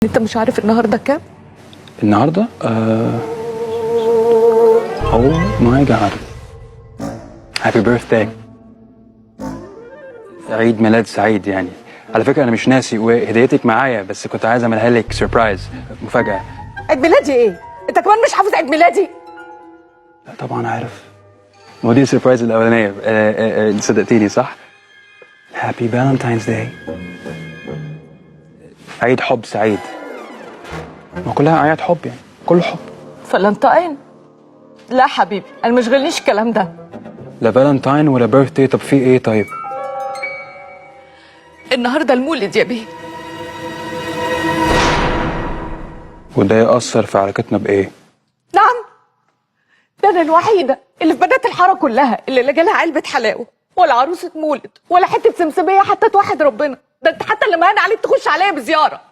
انت مش عارف النهارده كام؟ النهارده اوه ماي جاد، هابي بيرثداي، عيد ميلاد سعيد. يعني على فكره انا مش ناسي وهديتك معايا، بس كنت عايز اعملها لك سربرايز، مفاجاه. عيد ميلادي ايه؟ انت كمان مش حافظ عيد ميلادي؟ لا طبعا عارف، ما هو دي السربرايز الاولانيه. صدقتيني صح؟ هابي فالنتاينز داي، عيد حب سعيد. ما كلها اعياد حب، يعني كله حب. فالنتاين؟ لا حبيبي، انا مش غلنيش الكلام ده. لا فالنتاين ولا بيرثداي، طب في ايه طيب؟ النهارده المولد يا بيه. وده يأثر في علاقتنا بايه؟ نعم، ده انا الوحيده اللي في بنات الحاره كلها اللي لا جالها علبه حلاوه ولا عروسه مولد ولا حته سمسميه حتى توحد ربنا. ده انت حتى اللي مهان عليك تخش عليا بزياره.